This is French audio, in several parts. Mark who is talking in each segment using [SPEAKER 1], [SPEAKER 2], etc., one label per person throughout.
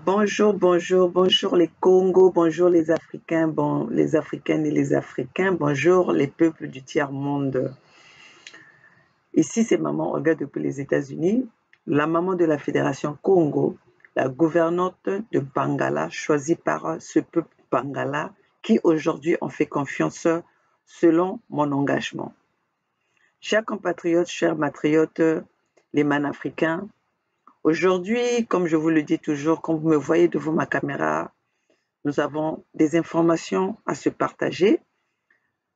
[SPEAKER 1] Bonjour, bonjour, bonjour les Congos, bonjour les Africains, bon, les Africaines et les Africains, bonjour les peuples du tiers-monde. Ici, c'est Maman Olga depuis les États-Unis, la maman de la Fédération Congo, la gouvernante de Bangala, choisie par ce peuple Bangala qui aujourd'hui en fait confiance selon mon engagement. Chers compatriotes, chers matriotes, les manafricains, aujourd'hui, comme je vous le dis toujours, quand vous me voyez devant ma caméra, nous avons des informations à se partager.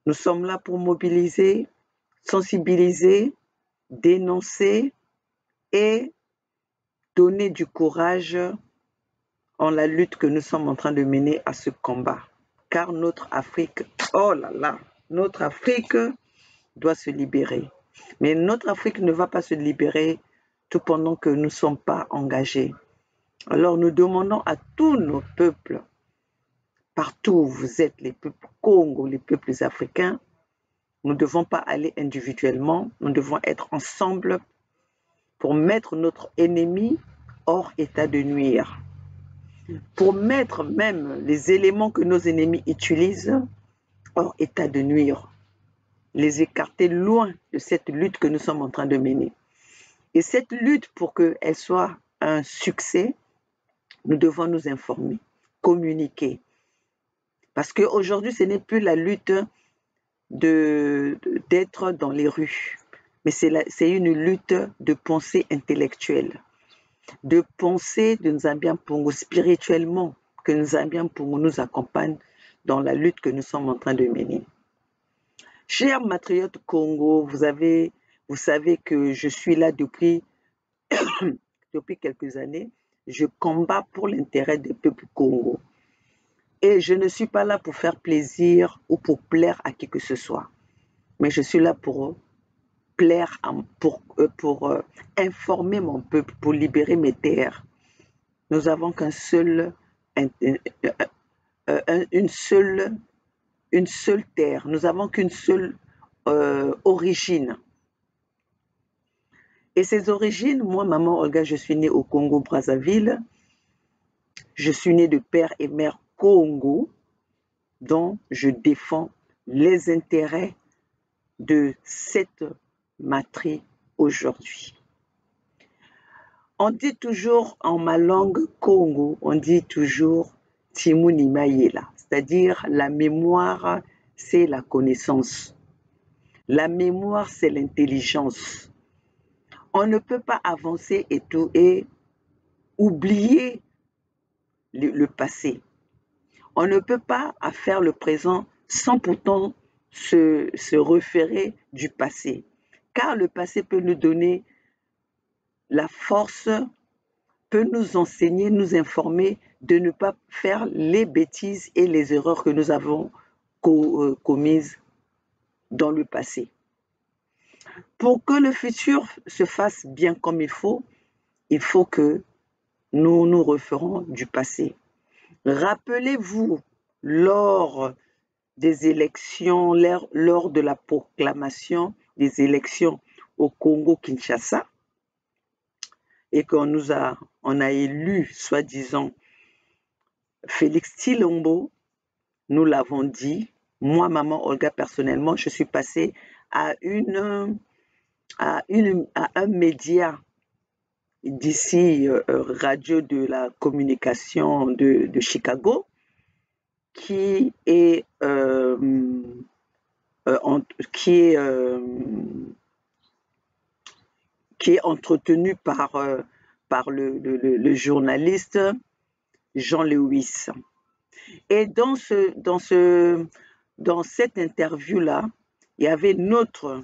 [SPEAKER 1] Nous sommes là pour mobiliser, sensibiliser, dénoncer et donner du courage en la lutte que nous sommes en train de mener à ce combat. Car notre Afrique, oh là là, notre Afrique doit se libérer. Mais notre Afrique ne va pas se libérer tout pendant que nous ne sommes pas engagés. Alors nous demandons à tous nos peuples, partout où vous êtes, les peuples Congo, les peuples africains, nous ne devons pas aller individuellement, nous devons être ensemble pour mettre notre ennemi hors état de nuire. Pour mettre même les éléments que nos ennemis utilisent hors état de nuire. Les écarter loin de cette lutte que nous sommes en train de mener. Et cette lutte, pour qu'elle soit un succès, nous devons nous informer, communiquer. Parce qu'aujourd'hui, ce n'est plus la lutte d'être dans les rues, mais c'est une lutte de pensée intellectuelle, de pensée de Nzambian Pongo spirituellement, que Nzambian Pongo nous accompagne dans la lutte que nous sommes en train de mener. Chers matriotes Congo, vous savez que je suis là depuis quelques années. Je combats pour l'intérêt des peuples Congo. Et je ne suis pas là pour faire plaisir ou pour plaire à qui que ce soit. Mais je suis là pour plaire, pour informer mon peuple, pour libérer mes terres. Nous avons une seule terre. Nous n'avons qu'une seule origine. Et ces origines, moi, maman Olga, je suis née au Congo-Brazzaville. Je suis née de père et mère Congo, dont je défends les intérêts de cette matrie aujourd'hui. On dit toujours en ma langue Congo, on dit toujours Timuni Mayela, c'est-à-dire la mémoire, c'est la connaissance. La mémoire, c'est l'intelligence. On ne peut pas avancer et oublier le passé. On ne peut pas faire le présent sans pourtant se référer du passé. Car le passé peut nous donner la force, peut nous enseigner, nous informer de ne pas faire les bêtises et les erreurs que nous avons commises dans le passé. Pour que le futur se fasse bien comme il faut que nous nous référons du passé. Rappelez-vous, lors des élections, lors de la proclamation des élections au Congo-Kinshasa, et on a élu, soi-disant, Félix Tshilombo, nous l'avons dit, moi, maman Olga, personnellement, je suis passée à un média d'ici, radio de la communication de Chicago, qui est entretenu par le journaliste Jean Lewis. Et dans cette interview-là, il y avait notre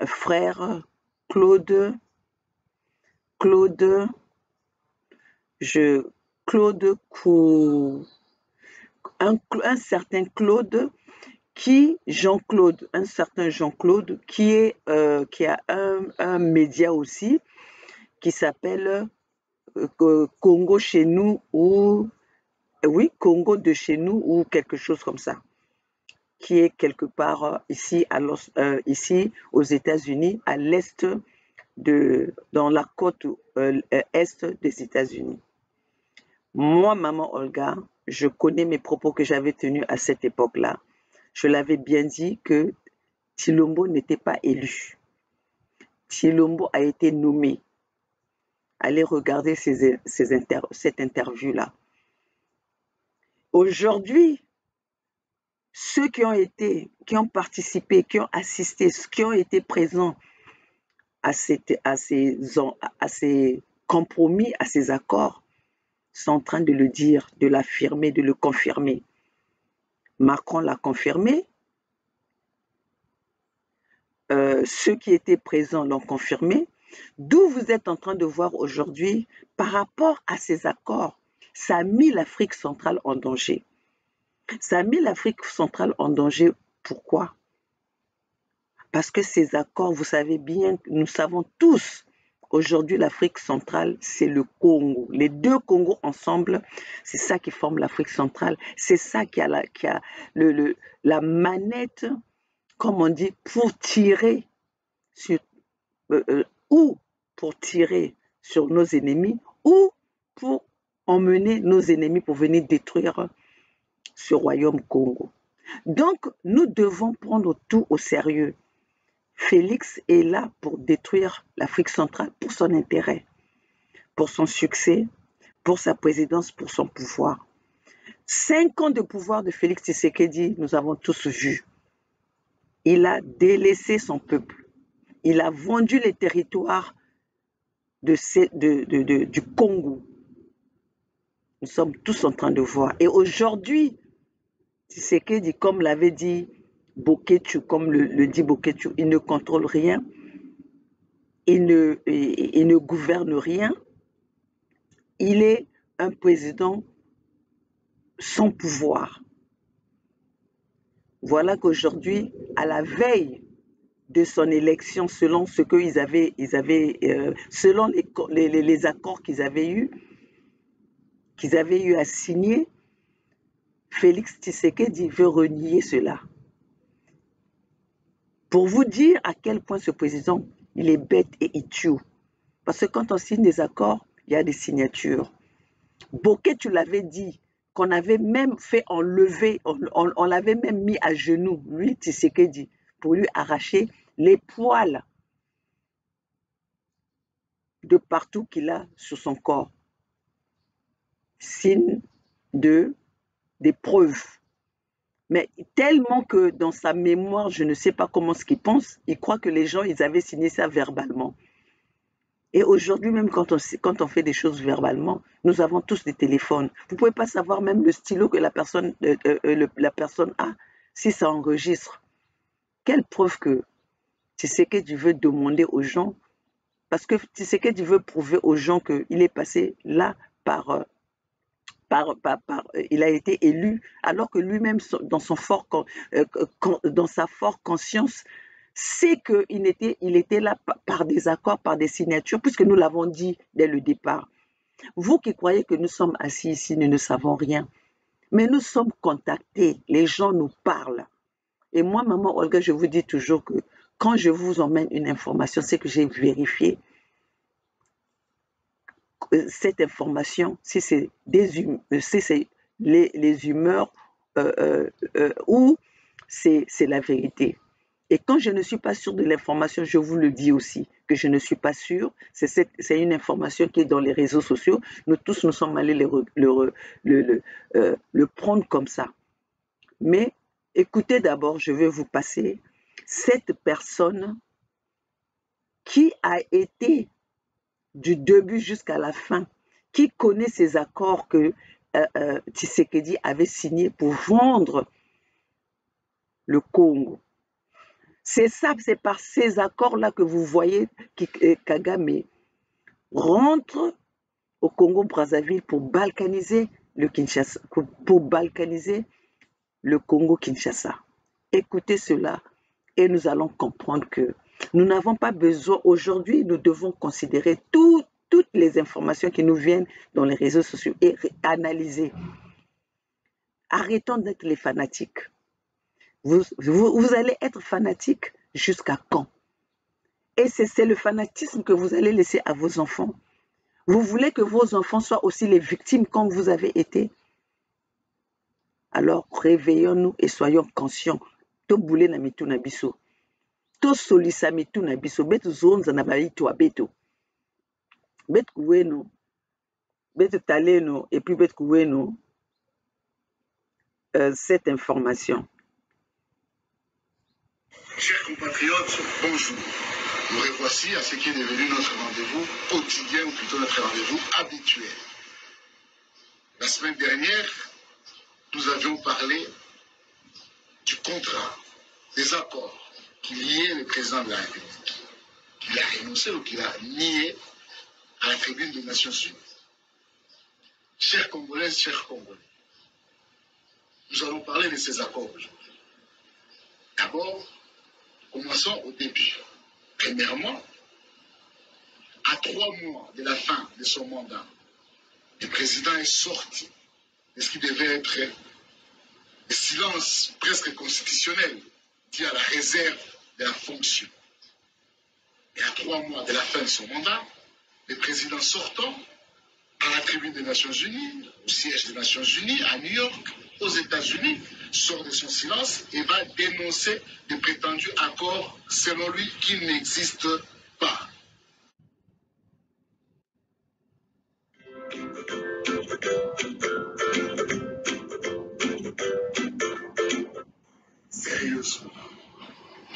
[SPEAKER 1] frère Claude, un certain Claude, un certain Jean-Claude, qui a un média aussi, qui s'appelle Congo chez nous, ou oui, Congo de chez nous, ou quelque chose comme ça, qui est quelque part ici aux États-Unis, à l'est dans la côte est des États-Unis. Moi, maman Olga, je connais mes propos que j'avais tenus à cette époque-là. Je l'avais bien dit que Tshilombo n'était pas élu. Tshilombo a été nommé. Allez regarder cette interview-là. Aujourd'hui, ceux qui ont participé, qui ont assisté, qui ont été présents à ces compromis, à ces accords, sont en train de le dire, de l'affirmer, de le confirmer. Macron l'a confirmé. Ceux qui étaient présents l'ont confirmé. D'où vous êtes en train de voir aujourd'hui, par rapport à ces accords, ça a mis l'Afrique centrale en danger. Ça a mis l'Afrique centrale en danger. Pourquoi? Parce que ces accords, vous savez bien, nous savons tous, aujourd'hui l'Afrique centrale, c'est le Congo. Les deux Congos ensemble, c'est ça qui forme l'Afrique centrale. C'est ça qui a la manette, comme on dit, pour tirer sur ou pour tirer sur nos ennemis ou pour emmener nos ennemis pour venir détruire ce royaume Congo. Donc, nous devons prendre tout au sérieux. Félix est là pour détruire l'Afrique centrale pour son intérêt, pour son succès, pour sa présidence, pour son pouvoir. 5 ans de pouvoir de Félix Tshisekedi, nous avons tous vu. Il a délaissé son peuple. Il a vendu les territoires du Congo. Nous sommes tous en train de voir. Et aujourd'hui, Tshisekedi, comme l'avait dit Boketu, comme le dit Boketu, il ne contrôle rien, il ne gouverne rien. Il est un président sans pouvoir. Voilà qu'aujourd'hui, à la veille de son élection, selon ce qu'ils selon les accords qu'ils avaient eu à signer, Félix Tshisekedi veut renier cela. Pour vous dire à quel point ce président, il est bête et il tue. Parce que quand on signe des accords, il y a des signatures. Bokeh, tu l'avais dit, qu'on avait même fait enlever, on l'avait même mis à genoux, lui, Tshisekedi, pour lui arracher les poils de partout qu'il a sur son corps. Signe des preuves. Mais tellement que dans sa mémoire, je ne sais pas comment ce qu'il pense, il croit que les gens, ils avaient signé ça verbalement. Et aujourd'hui, même quand on fait des choses verbalement, nous avons tous des téléphones. Vous ne pouvez pas savoir même le stylo que la personne a, si ça enregistre. Quelle preuve que Tshisekedi veut demander aux gens, parce que Tshisekedi veut prouver aux gens qu'il est passé là il a été élu, alors que lui-même, dans sa forte conscience, sait qu'il était là par des accords, par des signatures, puisque nous l'avons dit dès le départ. Vous qui croyez que nous sommes assis ici, nous ne savons rien, mais nous sommes contactés, les gens nous parlent. Et moi, maman Olga, je vous dis toujours que quand je vous emmène une information, c'est que j'ai vérifié cette information, si c'est les humeurs ou c'est la vérité. Et quand je ne suis pas sûre de l'information, je vous le dis aussi, que je ne suis pas sûre. C'est une information qui est dans les réseaux sociaux. Nous tous, nous sommes allés le prendre comme ça. Mais écoutez d'abord, je vais vous passer cette personne qui a été du début jusqu'à la fin, qui connaît ces accords que Tshisekedi avait signés pour vendre le Congo. C'est ça, c'est par ces accords-là que vous voyez que Kagame rentre au Congo-Brazzaville pour balkaniser le Kinshasa, pour balkaniser le Congo-Kinshasa. Écoutez cela et nous allons comprendre que nous n'avons pas besoin, aujourd'hui, nous devons considérer toutes les informations qui nous viennent dans les réseaux sociaux et analyser. Arrêtons d'être les fanatiques. Vous allez être fanatique jusqu'à quand? Et c'est le fanatisme que vous allez laisser à vos enfants. Vous voulez que vos enfants soient aussi les victimes comme vous avez été? Alors réveillons-nous et soyons conscients. Toboule na mitu na biso. Tosolisa mitu na biso. Betu zonza na baitu abeto. Betu kuwenu. Betu taleno. Et puis betu kuwenu. Cette information.
[SPEAKER 2] Chers compatriotes, bonjour. Nous revoici à ce qui est devenu notre rendez-vous quotidien, ou plutôt notre rendez-vous habituel. La semaine dernière, nous avions parlé du contrat, des accords qui liaient le président de la République, qu'il a renoncé ou qu'il a nié à la tribune des Nations Unies. Chers Congolaises, chers Congolais, nous allons parler de ces accords aujourd'hui. D'abord, commençons au début. Premièrement, à 3 mois de la fin de son mandat, le président est sorti de ce qui devait être le silence presque constitutionnel dit à la réserve de la fonction. Et à 3 mois de la fin de son mandat, le président sortant à la tribune des Nations Unies, au siège des Nations Unies, à New York, aux États-Unis, sort de son silence et va dénoncer des prétendus accords, selon lui, qui n'existent pas. Sérieusement,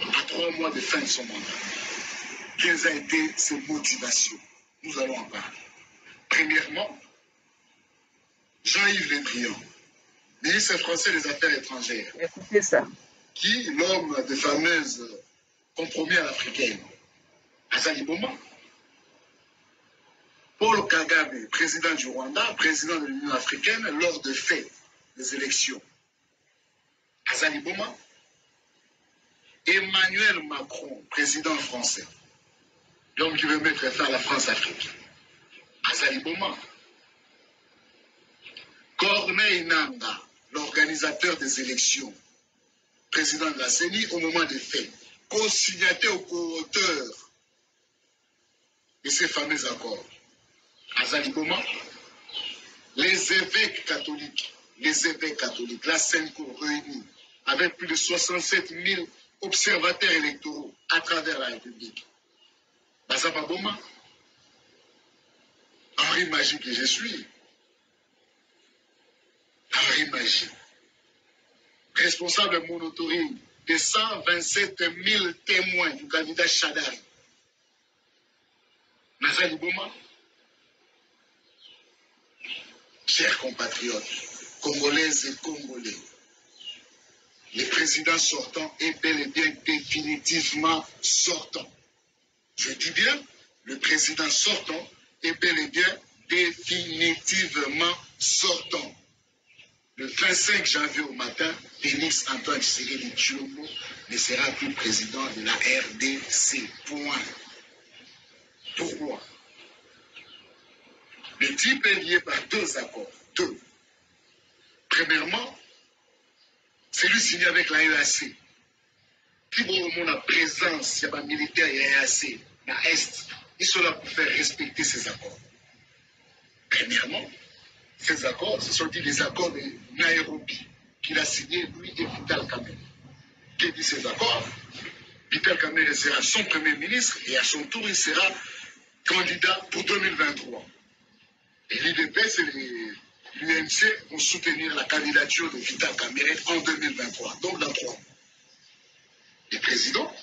[SPEAKER 2] à 3 mois de fin de son mandat, quelles ont été ses motivations? Nous allons en parler. Premièrement, Jean-Yves Le Drian, ministre français des Affaires étrangères.
[SPEAKER 1] Écoutez ça.
[SPEAKER 2] Qui, l'homme de fameuses compromis à l'africaine, Azali Boma, Paul Kagame, président du Rwanda, président de l'Union africaine, lors de faits des élections, Azali Boma, Emmanuel Macron, président français, l'homme qui veut mettre fin à la France-Afrique, Azali Boma, Corneille Nangaa, l'organisateur des élections, président de la CENI au moment des faits, co-signataire ou co-auteur de ces fameux accords. Azali Boma, les évêques catholiques, la Sainte-Cour réunie, avec plus de 67 000 observateurs électoraux à travers la République. Bazapa Boma, Henri Magie que je suis, Henri Magie, responsable monitoring de 127 000 témoins du candidat Chadari. Nazali Boma, chers compatriotes, Congolaises et Congolais, le président sortant est bel et bien définitivement sortant. Je dis bien, le président sortant est bel et bien définitivement sortant. Le 25 janvier au matin, Félix Antoine Tshisekedi Tshilombo ne sera plus président de la RDC. Point. Pourquoi? Le type est lié par 2 accords. 2. Premièrement, celui signé avec la EAC, qui vaut la présence de la militaire et la EAC, la Est, ils sont là pour faire respecter ces accords. Premièrement, ces accords, ce sont dit les accords de Nairobi, qu'il a signé lui et Vital Kamerhe. Qui dit ces accords? Vital Kamerhe sera son premier ministre et à son tour, il sera candidat pour 2023. Et l'IDPS et l'UNC vont soutenir la candidature de Vital Kamerhe en 2023, donc dans 3 mois. Le président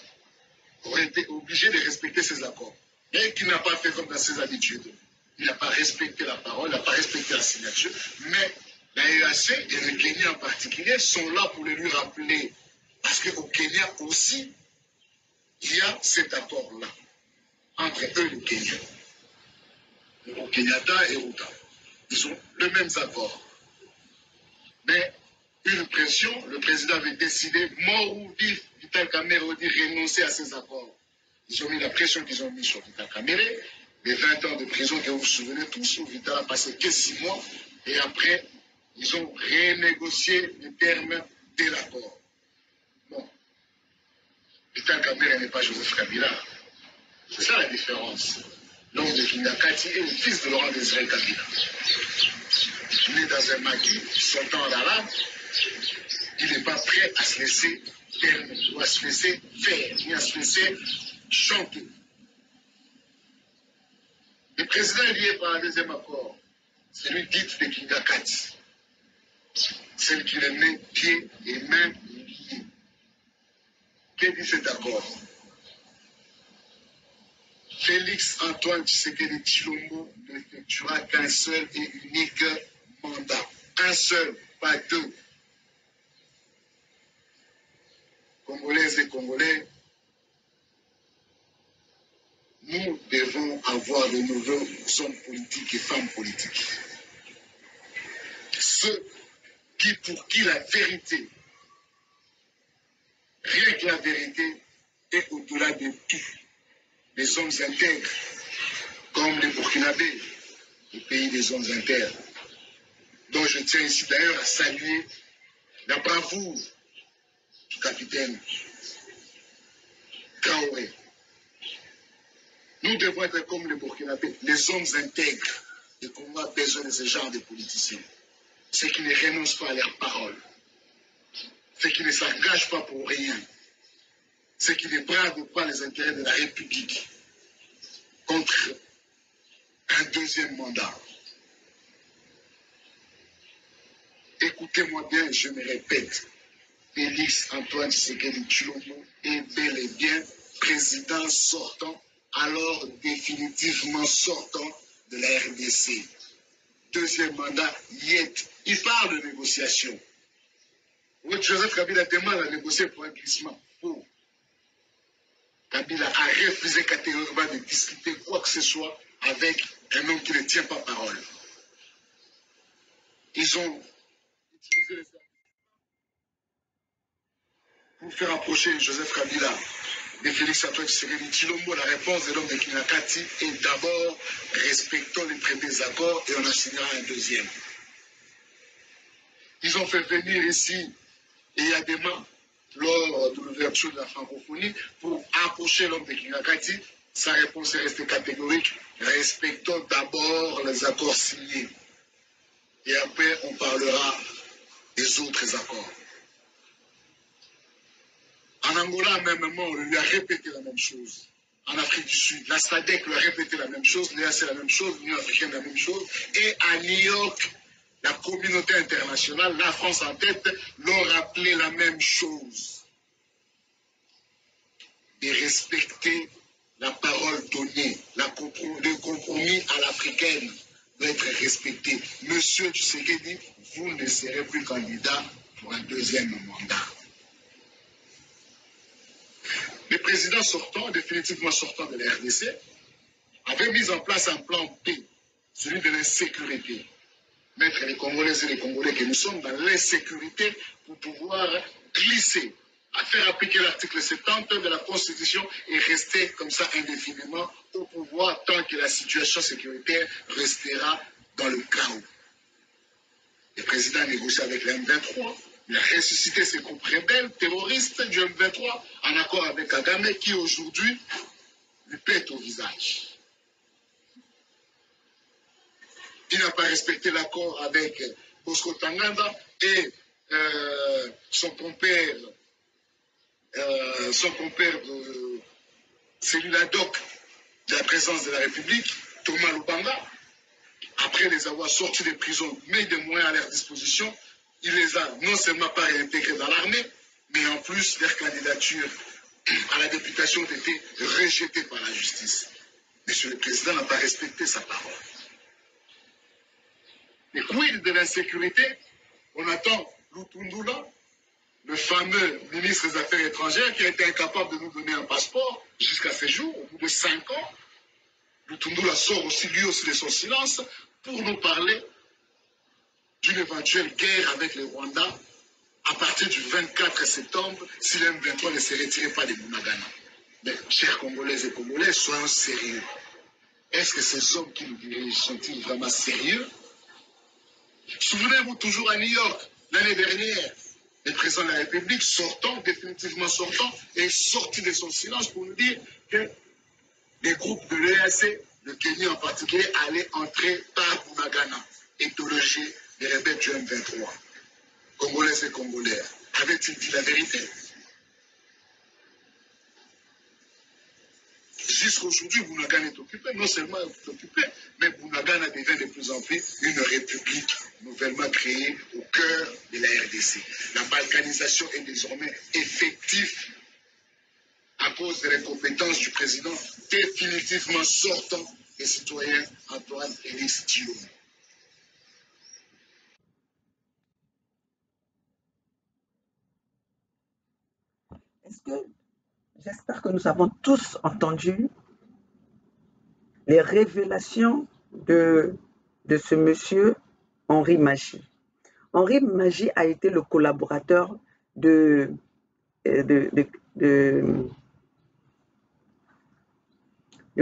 [SPEAKER 2] aurait été obligé de respecter ces accords, mais qui n'a pas fait comme dans ses habitudes. Il n'a pas respecté la parole, il n'a pas respecté la signature, mais la EAC et le Kenya en particulier sont là pour le lui rappeler. Parce qu'au Kenya aussi, il y a cet accord-là, entre eux et le Kenya. Au Kenyatta et Ruta. Ils ont les mêmes accords. Mais une pression, le président avait décidé, mort ou vif, Vital Kamerhe dit renoncer à ces accords. Ils ont mis la pression qu'ils ont mise sur Vital Kamerhe, les 20 ans de prison que vous vous souvenez tous, où Vital a passé que 6 mois, et après, ils ont renégocié les termes de l'accord. Bon, Vital Kamerhe n'est pas Joseph Kabila. C'est ça la différence. l'homme de Kingakati, est le fils de Laurent Désiré Kabila. Né dans un maquis, sortant en arabe, il n'est pas prêt à se laisser terminer, ou à se laisser faire, ni à se laisser chanter. Le président est lié par un deuxième accord, celui dit de Kingakati, celle qui le met pieds et mains liés. Que dit cet accord? Félix Antoine Tshisekedi Tshilombo n'effectuera qu'un seul et unique mandat. Un seul, pas deux. Congolaises et Congolais, nous devons avoir de nouveaux hommes politiques et femmes politiques. Ceux pour qui la vérité, rien que la vérité, est au-delà de tout. Les hommes intègres, comme les Burkinabés, le pays des hommes intègres, dont je tiens ici d'ailleurs à saluer la bravoure du capitaine Traoré. Nous devons être comme les Burkinabés, les hommes intègres, et qu'on a besoin de ce genre de politiciens. Ceux qui ne renoncent pas à leurs paroles, ceux qui ne s'engagent pas pour rien, ceux qui ne bradent pas les intérêts de la République contre un deuxième mandat. Écoutez-moi bien, je me répète, Félix Antoine Tshisekedi Tshilombo est bel et bien président sortant, alors définitivement sortant de la RDC. Deuxième mandat, Yet. Il parle de négociation. Oui, Joseph Kabila demande à négocier pour un glissement. Faux. Kabila a refusé catégoriquement de discuter quoi que ce soit avec un homme qui ne tient pas parole. Ils ont utilisé les armes pour faire approcher Joseph Kabila de Félix Antoine Tshisekedi Tshilombo. La réponse de l'homme de Kingakati est d'abord respectons les premiers accords et on en signera un deuxième. Ils ont fait venir ici et il y a des mains lors de l'ouverture de la francophonie pour approcher l'homme de Kingakati. Sa réponse est restée catégorique. Respectons d'abord les accords signés. Et après, on parlera des autres accords. En Angola, à un même moment, on lui a répété la même chose. En Afrique du Sud, la SADC lui a répété la même chose, l'EAC la même chose, l'Union africaine la même chose. Et à New York, la communauté internationale, la France en tête, leur rappelait la même chose. De respecter la parole donnée, le compromis à l'africaine doit être respecté. Monsieur Tshisekedi, vous ne serez plus candidat pour un deuxième mandat. Le président sortant, définitivement sortant de la RDC, avait mis en place un plan B, celui de l'insécurité. Mettre les Congolais et les Congolais que nous sommes dans l'insécurité pour pouvoir glisser, à faire appliquer l'article 70 de la Constitution et rester comme ça indéfiniment au pouvoir tant que la situation sécuritaire restera dans le chaos. Le président a négocié avec le M23. Il a ressuscité ses groupes rebelles, terroristes du M23, en accord avec Kagame, qui aujourd'hui lui pète au visage. Il n'a pas respecté l'accord avec Bosco Tanganda et son compère, celui-là doc de la présence de la République, Thomas Lubanga. Après les avoir sortis des prisons, mis des moyens à leur disposition, il les a non seulement pas réintégrés dans l'armée, mais en plus, leur candidature à la députation a été rejetée par la justice. Monsieur le Président n'a pas respecté sa parole. Et quid de l'insécurité? On attend Lutundula, le fameux ministre des Affaires étrangères, qui a été incapable de nous donner un passeport jusqu'à ce jour, au bout de 5 ans. Lutundula sort aussi lui aussi de son silence pour nous parler d'une éventuelle guerre avec le Rwanda à partir du 24 septembre si le M23 ne se retirait pas de Bunagana. Mais, chers Congolais et Congolais, soyons sérieux. Est-ce que ces hommes qui nous dirigent sont-ils vraiment sérieux? Souvenez-vous toujours à New York, l'année dernière, le président de la République sortant, définitivement sortant, est sorti de son silence pour nous dire que les groupes de l'EAC le Kenya en particulier, allait entrer par Bunagana et déloger les rebelles du M23. Congolais et Congolais, avait-il dit la vérité? Jusqu'aujourd'hui, Bunagana est occupé, non seulement est occupé, mais Bunagana devient de plus en plus une république nouvellement créée au cœur de la RDC. La balkanisation est désormais effective à cause de l'incompétence du président définitivement sortant des citoyens Antoine Félix Tshilombo.
[SPEAKER 1] J'espère que nous avons tous entendu les révélations de ce monsieur Henri Magie. Henri Magie a été le collaborateur de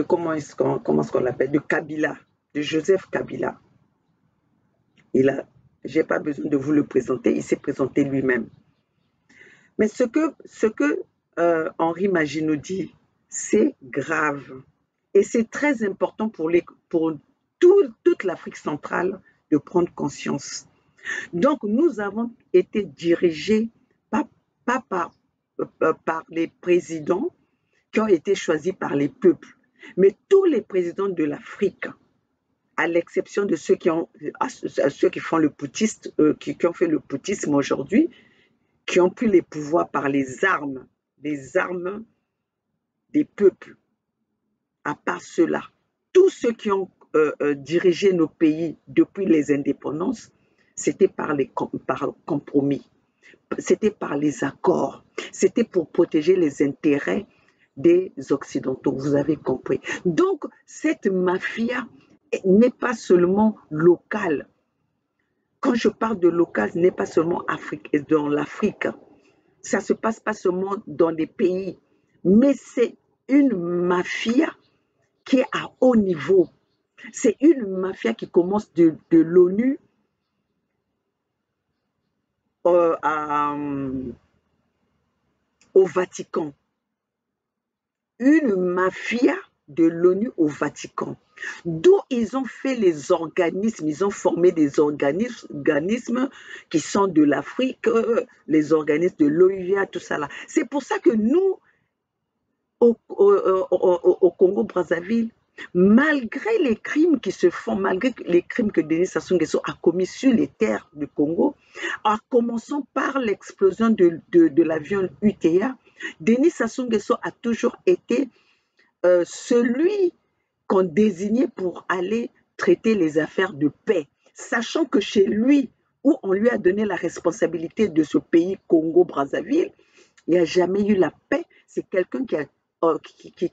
[SPEAKER 1] comment est-ce qu'on l'appelle, de Kabila, de Joseph Kabila. Je n'ai pas besoin de vous le présenter, il s'est présenté lui-même. Mais ce que Henri Magie nous dit, c'est grave. Et c'est très important pour toute l'Afrique centrale de prendre conscience. Donc, nous avons été dirigés pas par les présidents qui ont été choisis par les peuples, mais tous les présidents de l'Afrique, à l'exception de ceux qui font le putschiste, qui ont fait le putschisme aujourd'hui, qui ont pris les pouvoirs par les armes des peuples. À part cela, tous ceux qui ont dirigé nos pays depuis les indépendances, c'était par compromis, c'était par les accords, c'était pour protéger les intérêts des Occidentaux, vous avez compris. Donc, cette mafia n'est pas seulement locale. Quand je parle de local, ce n'est pas seulement dans l'Afrique. Ça ne se passe pas seulement dans des pays, mais c'est une mafia qui est à haut niveau. C'est une mafia qui commence de l'ONU au Vatican. Une mafia de l'ONU au Vatican. D'où ils ont fait les organismes, ils ont formé des organismes qui sont de l'Afrique, les organismes de l'OUA, tout ça là. C'est pour ça que nous, au Congo-Brazzaville, malgré les crimes qui se font, malgré les crimes que Denis Sassou Nguesso a commis sur les terres du Congo, en commençant par l'explosion de l'avion UTA, Denis Sassou Nguesso a toujours été celui qu'on désignait pour aller traiter les affaires de paix, sachant que chez lui, où on lui a donné la responsabilité de ce pays Congo-Brazzaville, il n'y a jamais eu la paix. C'est quelqu'un qui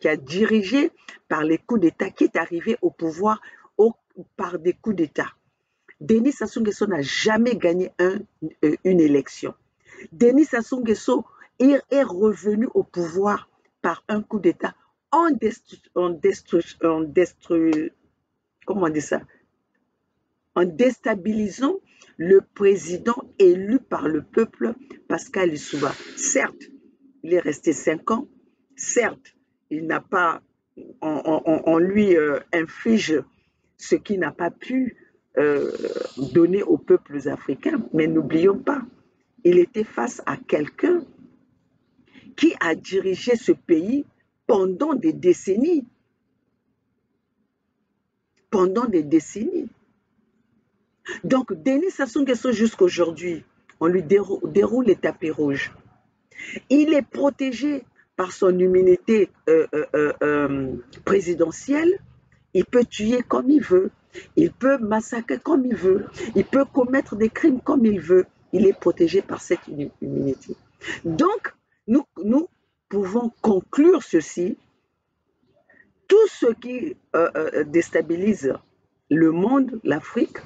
[SPEAKER 1] a dirigé par les coups d'État, qui est arrivé au pouvoir par des coups d'État. Denis Sassou Nguesso n'a jamais gagné une élection. Denis Sassou Nguesso est revenu au pouvoir par un coup d'État en déstabilisant le président élu par le peuple, Pascal Lissouba. Certes, il est resté 5 ans. Certes, il n'a pas, on lui inflige ce qu'il n'a pas pu donner aux peuples africains. Mais n'oublions pas, il était face à quelqu'un qui a dirigé ce pays pendant des décennies. Pendant des décennies. Donc, Denis Sassou Nguesso, jusqu'aujourd'hui, on lui déroule les tapis rouges. Il est protégé par son immunité présidentielle. Il peut tuer comme il veut. Il peut massacrer comme il veut. Il peut commettre des crimes comme il veut. Il est protégé par cette immunité. Donc, nous pouvons conclure ceci. Tous ceux qui déstabilisent le monde, l'Afrique,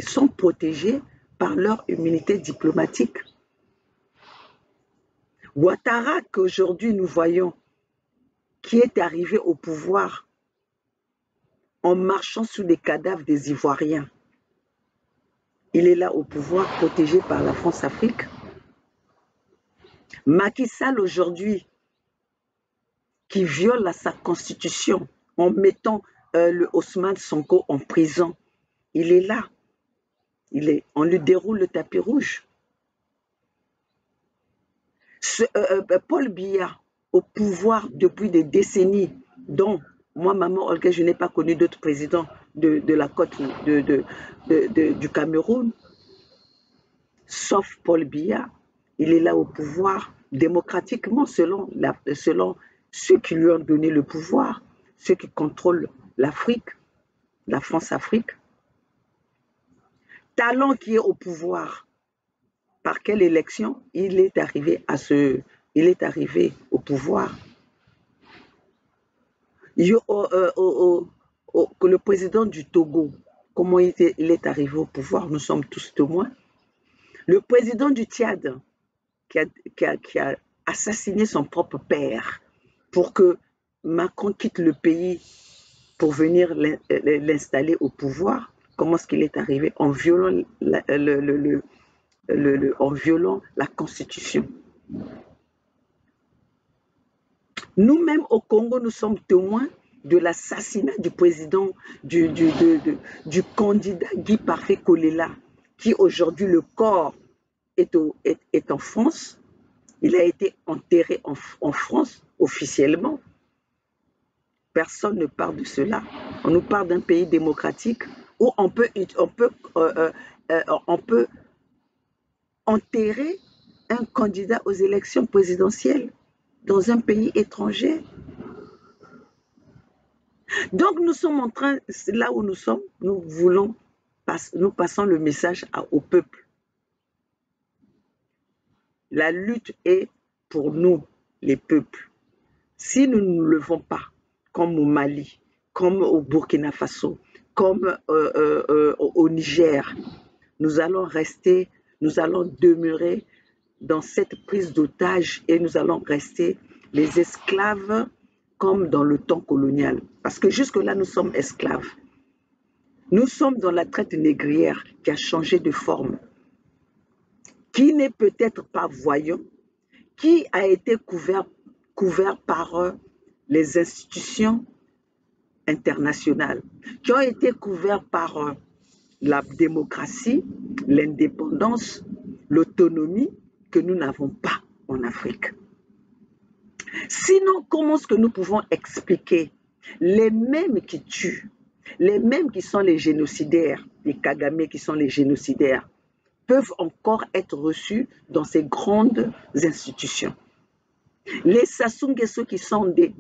[SPEAKER 1] sont protégés par leur immunité diplomatique. Ouattara, qu'aujourd'hui nous voyons, qui est arrivé au pouvoir en marchant sous les cadavres des Ivoiriens, il est là au pouvoir protégé par la France-Afrique. Macky Sall aujourd'hui, qui viole sa constitution en mettant le Ousmane Sonko en prison. Il est là. On lui déroule le tapis rouge. Paul Biya, au pouvoir depuis des décennies, dont moi, maman Olga, je n'ai pas connu d'autres présidents de la côte du Cameroun, sauf Paul Biya. Il est là au pouvoir démocratiquement selon ceux qui lui ont donné le pouvoir, ceux qui contrôlent l'Afrique, la France-Afrique. Talon qui est au pouvoir, par quelle élection il est arrivé au pouvoir? Que le président du Togo, comment il est arrivé au pouvoir? Nous sommes tous témoins. Le président du Tchad, qui a assassiné son propre père pour que Macron quitte le pays pour venir l'installer au pouvoir, comment est-ce qu'il est arrivé? En violant en violant la Constitution. Nous-mêmes au Congo, nous sommes témoins de l'assassinat du président, du candidat Guy Parfait Kolela, qui aujourd'hui le corps est en France. Il a été enterré en France officiellement. Personne ne parle de cela. On nous parle d'un pays démocratique où on peut enterrer un candidat aux élections présidentielles dans un pays étranger. Donc nous sommes en train, là où nous sommes, nous passons le message au peuple. La lutte est pour nous, les peuples. Si nous ne nous levons pas, comme au Mali, comme au Burkina Faso, comme au Niger, nous allons demeurer dans cette prise d'otage et nous allons rester les esclaves comme dans le temps colonial. Parce que jusque-là, nous sommes esclaves. Nous sommes dans la traite négrière qui a changé de forme, qui n'est peut-être pas voyant, qui a été couvert par les institutions internationales, qui ont été couverts par la démocratie, l'indépendance, l'autonomie que nous n'avons pas en Afrique. Sinon, comment est-ce que nous pouvons expliquer les mêmes qui tuent, les mêmes qui sont les génocidaires, les Kagame qui sont les génocidaires, peuvent encore être reçus dans ces grandes institutions? Les Sassou Nguesso qui sont des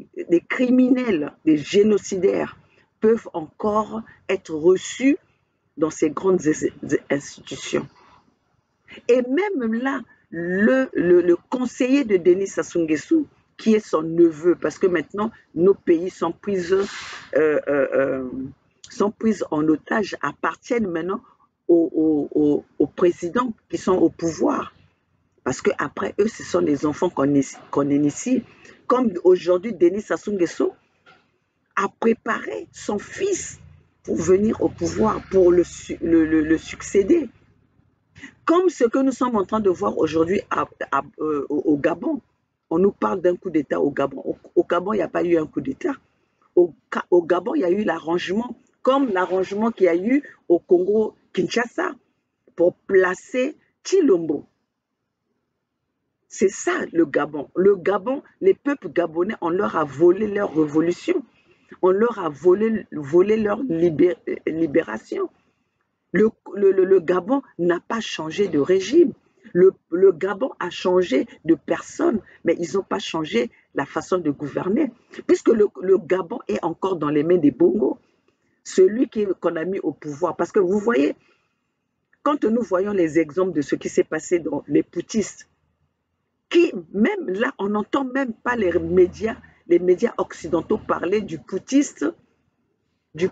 [SPEAKER 1] criminels, des génocidaires, peuvent encore être reçus dans ces grandes institutions. Et même là, le conseiller de Denis Sassou Nguesso, qui est son neveu, parce que maintenant, nos pays sont prises en otage, appartiennent maintenant aux présidents qui sont au pouvoir. Parce qu'après eux, ce sont les enfants qu'on initie. Comme aujourd'hui, Denis Sassou Nguesso a préparé son fils pour venir au pouvoir, pour le succéder. Comme ce que nous sommes en train de voir aujourd'hui au Gabon. On nous parle d'un coup d'État au Gabon. Au Gabon, il n'y a pas eu un coup d'État. Au Gabon, il y a eu l'arrangement, comme l'arrangement qu'il y a eu au Congo-Kinshasa pour placer Tshilombo. C'est ça le Gabon. Le Gabon, les peuples gabonais, on leur a volé leur révolution. On leur a volé leur libération. Le Gabon n'a pas changé de régime. Le Gabon a changé de personne, mais ils n'ont pas changé la façon de gouverner. Puisque le Gabon est encore dans les mains des Bongo, celui qu'on a mis au pouvoir. Parce que vous voyez, quand nous voyons les exemples de ce qui s'est passé dans les putschistes, qui, même là, on n'entend même pas les médias occidentaux parler du putschisme du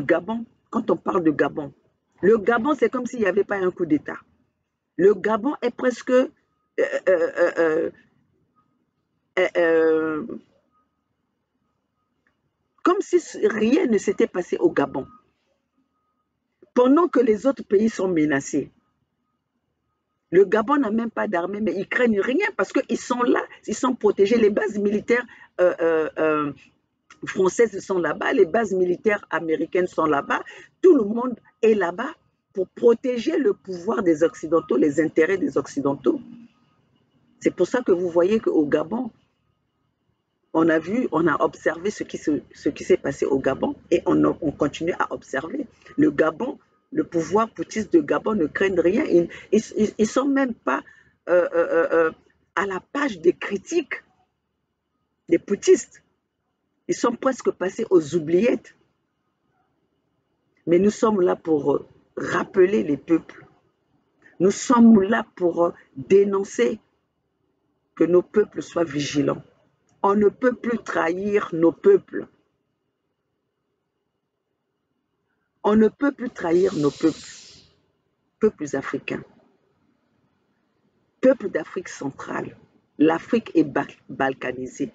[SPEAKER 1] Gabon. Quand on parle de Gabon, le Gabon, c'est comme s'il n'y avait pas un coup d'État. Le Gabon est presque comme si rien ne s'était passé au Gabon, pendant que les autres pays sont menacés. Le Gabon n'a même pas d'armée, mais ils craignent rien parce qu'ils sont là, ils sont protégés. Les bases militaires françaises sont là-bas, les bases militaires américaines sont là-bas, tout le monde est là-bas pour protéger le pouvoir des Occidentaux, les intérêts des Occidentaux. C'est pour ça que vous voyez qu'au Gabon, on a observé ce qui s'est passé au Gabon et on continue à observer. Le Gabon, le pouvoir putschiste de Gabon ne craignent rien. Ils ne sont même pas à la page des critiques des putschistes. Ils sont presque passés aux oubliettes. Mais nous sommes là pour rappeler les peuples. Nous sommes là pour dénoncer que nos peuples soient vigilants. On ne peut plus trahir nos peuples. On ne peut plus trahir nos peuples, peuples africains, peuples d'Afrique centrale. L'Afrique est balkanisée.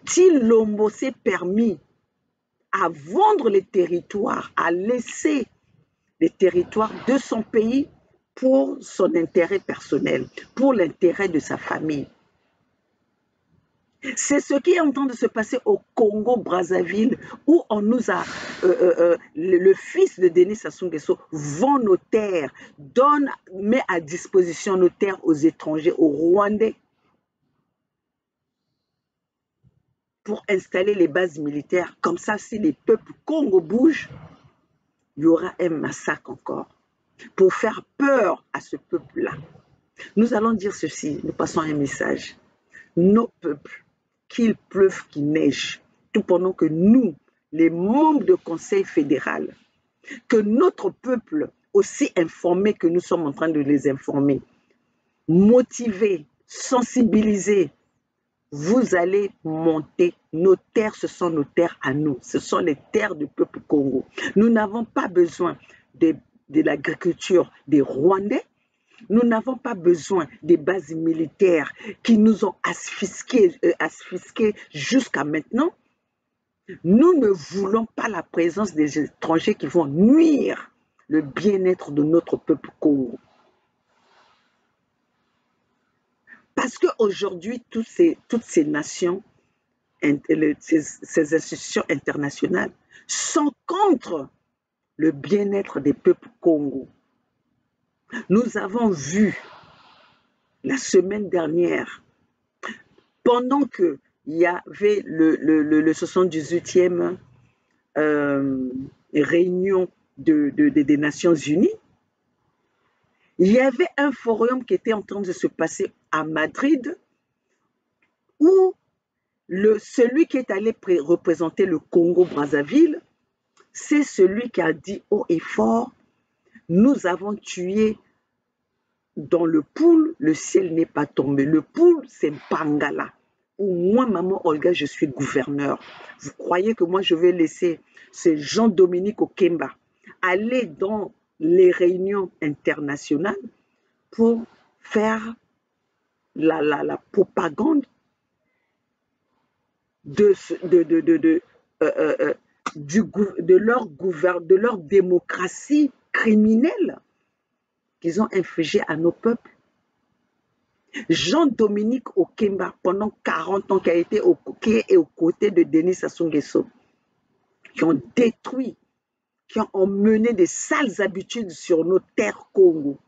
[SPEAKER 1] Tshilombo s'est permis à vendre les territoires, à laisser les territoires de son pays pour son intérêt personnel, pour l'intérêt de sa famille. C'est ce qui est en train de se passer au Congo-Brazzaville, où on nous a, le fils de Denis Sassou Nguesso vend nos terres, met à disposition nos terres aux étrangers, aux Rwandais, pour installer les bases militaires. Comme ça, si les peuples Congo bougent, il y aura un massacre encore, pour faire peur à ce peuple-là. Nous allons dire ceci, nous passons un message. Nos peuples, qu'il pleuve, qu'il neige, tout pendant que nous, les membres du Conseil fédéral, que notre peuple, aussi informé que nous sommes en train de les informer, motivés, sensibilisés, vous allez monter. Nos terres, ce sont nos terres à nous. Ce sont les terres du peuple Congo. Nous n'avons pas besoin de l'agriculture des Rwandais. Nous n'avons pas besoin des bases militaires qui nous ont asphyxiés jusqu'à maintenant. Nous ne voulons pas la présence des étrangers qui vont nuire le bien-être de notre peuple Congo. Parce qu'aujourd'hui, toutes ces nations, ces institutions internationales sont contre le bien-être des peuples Congo. Nous avons vu la semaine dernière, pendant qu'il y avait le 78e réunion des Nations Unies, il y avait un forum qui était en train de se passer à Madrid, où celui qui est allé représenter le Congo-Brazzaville, c'est celui qui a dit haut et fort, nous avons tué dans le Poul, le ciel n'est pas tombé. Le Poul, c'est Mpangala, où moi, maman Olga, je suis gouverneur. Vous croyez que moi, je vais laisser ce Jean-Dominique Okemba aller dans les réunions internationales pour faire la propagande de leur démocratie criminelle qu'ils ont infligée à nos peuples. Jean-Dominique Okemba, pendant 40 ans, qui est aux côtés de Denis Sassou Nguesso, qui ont détruit, qui ont mené des sales habitudes sur nos terres Congo,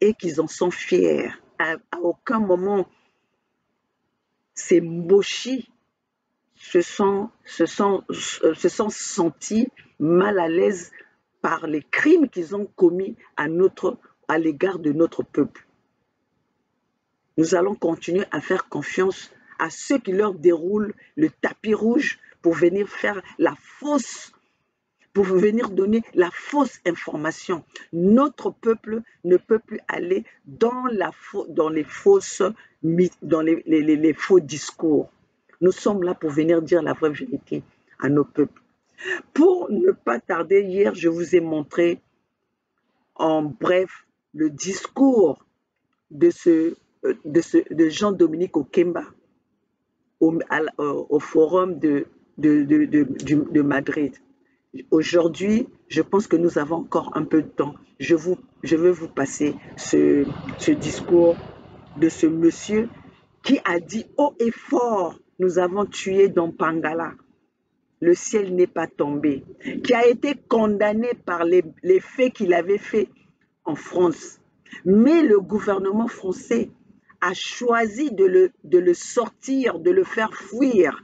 [SPEAKER 1] et qu'ils en sont fiers. À aucun moment, ces Mboshi se sont sentis mal à l'aise par les crimes qu'ils ont commis à l'égard de notre peuple. Nous allons continuer à faire confiance à ceux qui leur déroulent le tapis rouge pour venir faire pour venir donner la fausse information. Notre peuple ne peut plus aller dans les faux discours. Nous sommes là pour venir dire la vraie vérité à nos peuples. Pour ne pas tarder, hier, je vous ai montré en bref le discours de Jean-Dominique Okemba au forum de Madrid. Aujourd'hui, je pense que nous avons encore un peu de temps. Je vais vous passer ce discours de ce monsieur qui a dit haut et fort, nous avons tué dans Mpangala. le ciel n'est pas tombé, qui a été condamné par les faits qu'il avait faits en France. Mais le gouvernement français a choisi de le sortir, de le faire fuir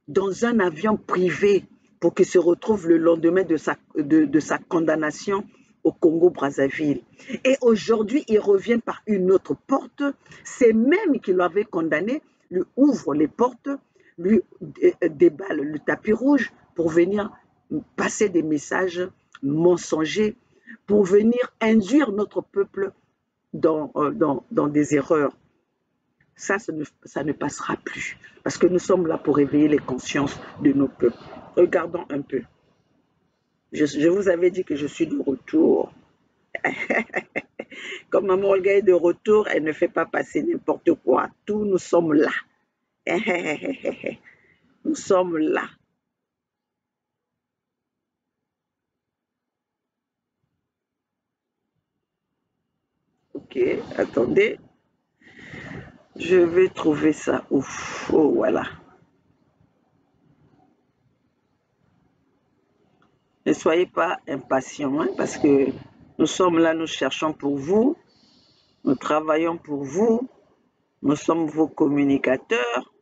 [SPEAKER 1] dans un avion privé pour qu'il se retrouve le lendemain de sa condamnation au Congo-Brazzaville. Et aujourd'hui, il revient par une autre porte. Ces mêmes qui l'avaient condamné lui ouvrent les portes, lui déballent le tapis rouge pour venir passer des messages mensongers, pour venir induire notre peuple dans des erreurs. Ça ne passera plus. Parce que nous sommes là pour réveiller les consciences de nos peuples. Regardons un peu. Je vous avais dit que je suis de retour. Comme Maman Olga est de retour, elle ne fait pas passer n'importe quoi. Tout, nous sommes là. Nous sommes là. Ok, attendez. Je vais trouver ça. Ouf, oh voilà. Ne soyez pas impatients, hein, parce que nous sommes là, nous cherchons pour vous, nous travaillons pour vous, nous sommes vos communicateurs.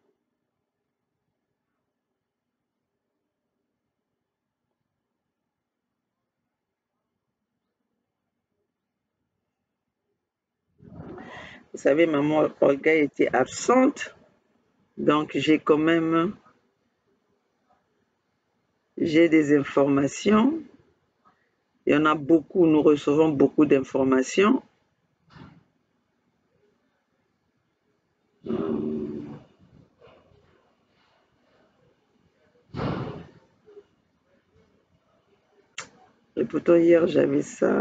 [SPEAKER 1] Vous savez, Maman Olga était absente, donc j'ai des informations. Il y en a beaucoup, nous recevons beaucoup d'informations. Et pourtant, hier, j'avais ça.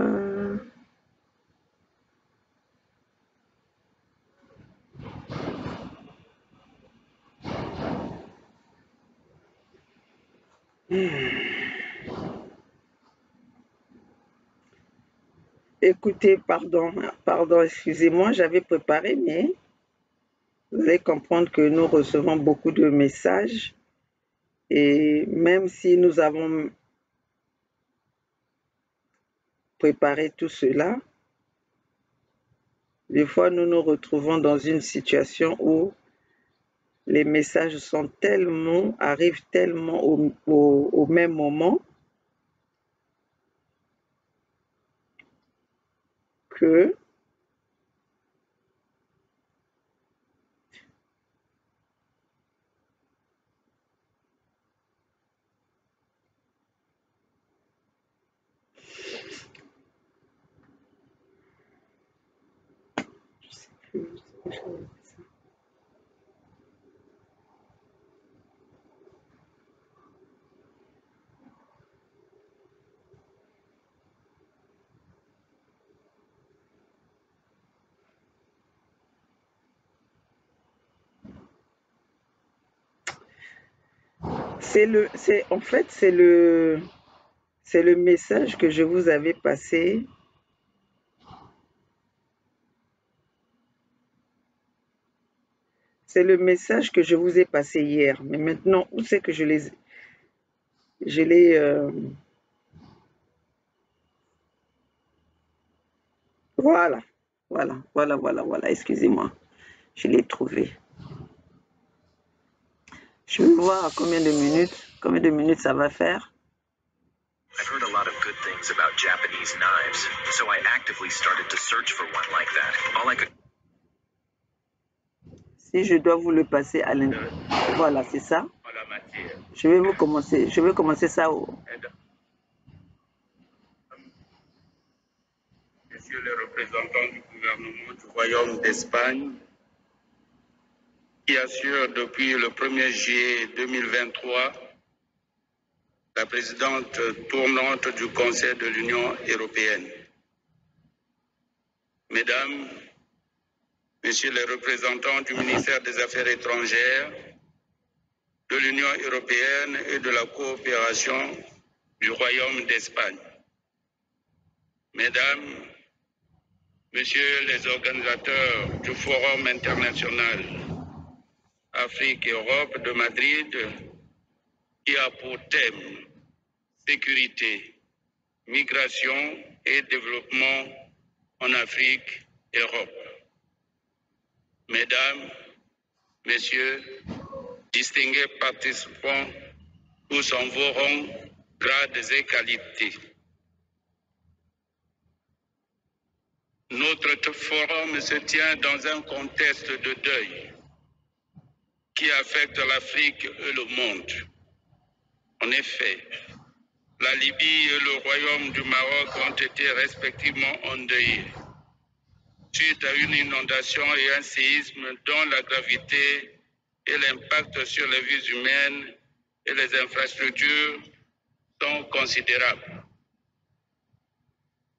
[SPEAKER 1] Écoutez, pardon, excusez-moi, j'avais préparé, mais vous allez comprendre que nous recevons beaucoup de messages. Et même si nous avons préparé tout cela, des fois nous nous retrouvons dans une situation où les messages arrivent tellement au même moment que c'est le message que je vous avais passé. C'est le message que je vous ai passé hier. Mais maintenant, où c'est que je l'ai... Voilà. Excusez-moi. Je l'ai trouvé. Je vais voir à combien de minutes ça va faire.
[SPEAKER 3] I've heard a lot of good things about Japanese knives, so I actively started to search for one like that. All I could...
[SPEAKER 1] Si je dois vous le passer à l'intérieur. Voilà, c'est ça. Je vais commencer ça au...
[SPEAKER 4] Monsieur le représentant du gouvernement du Royaume d'Espagne, qui assure depuis le 1er juillet 2023 la présidente tournante du Conseil de l'Union européenne. Mesdames, Messieurs les représentants du ministère des Affaires étrangères, de l'Union européenne et de la coopération du Royaume d'Espagne. Mesdames, Messieurs les organisateurs du Forum international Afrique et Europe de Madrid, qui a pour thème sécurité, migration et développement en Afrique et Europe. Mesdames, Messieurs, distingués participants, tous en vos rangs, grades et qualités. Notre forum se tient dans un contexte de deuil qui affecte l'Afrique et le monde. En effet, la Libye et le Royaume du Maroc ont été respectivement endeuillés suite à une inondation et un séisme dont la gravité et l'impact sur les vies humaines et les infrastructures sont considérables.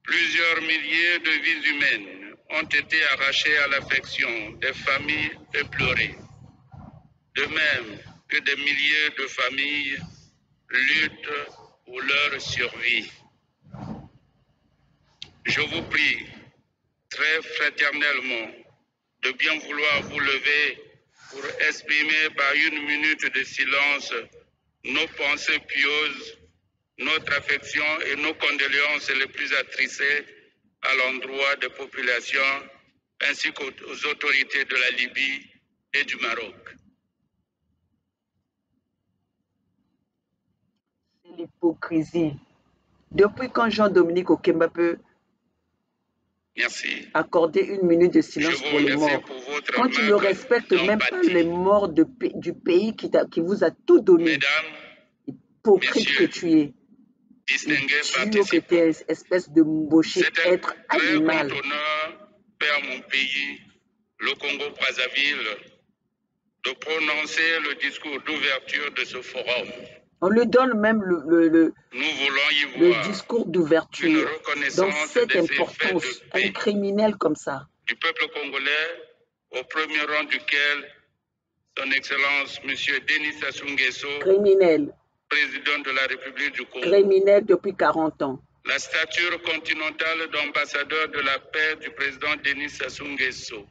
[SPEAKER 4] Plusieurs milliers de vies humaines ont été arrachées à l'affection des familles éplorées, de même que des milliers de familles luttent pour leur survie. Je vous prie très fraternellement de bien vouloir vous lever pour exprimer par une minute de silence nos pensées pieuses, notre affection et nos condoléances les plus attristées à l'endroit des populations ainsi qu'aux autorités de la Libye et du Maroc.
[SPEAKER 1] C'est l'hypocrisie. Depuis quand Jean-Dominique Okemba peut accorder une minute de silence pour les morts, quand il ne respecte même pas les morts du pays qui vous a tout donné? Hypocrite que tu es. Idiot que tu es, espèce de mbauché, être animal.
[SPEAKER 4] C'est un très grand honneur, Père mon pays, le Congo-Brazzaville, de prononcer le discours d'ouverture de ce forum.
[SPEAKER 1] On lui donne même le discours d'ouverture. Dans cette importance, un criminel comme ça.
[SPEAKER 4] Du peuple congolais, au premier rang duquel son Excellence M. Denis Sassou Nguesso,
[SPEAKER 1] criminel,
[SPEAKER 4] président de la République du Congo.
[SPEAKER 1] Criminel depuis 40 ans.
[SPEAKER 4] La stature continentale d'ambassadeur de la paix du président Denis Sassou Nguesso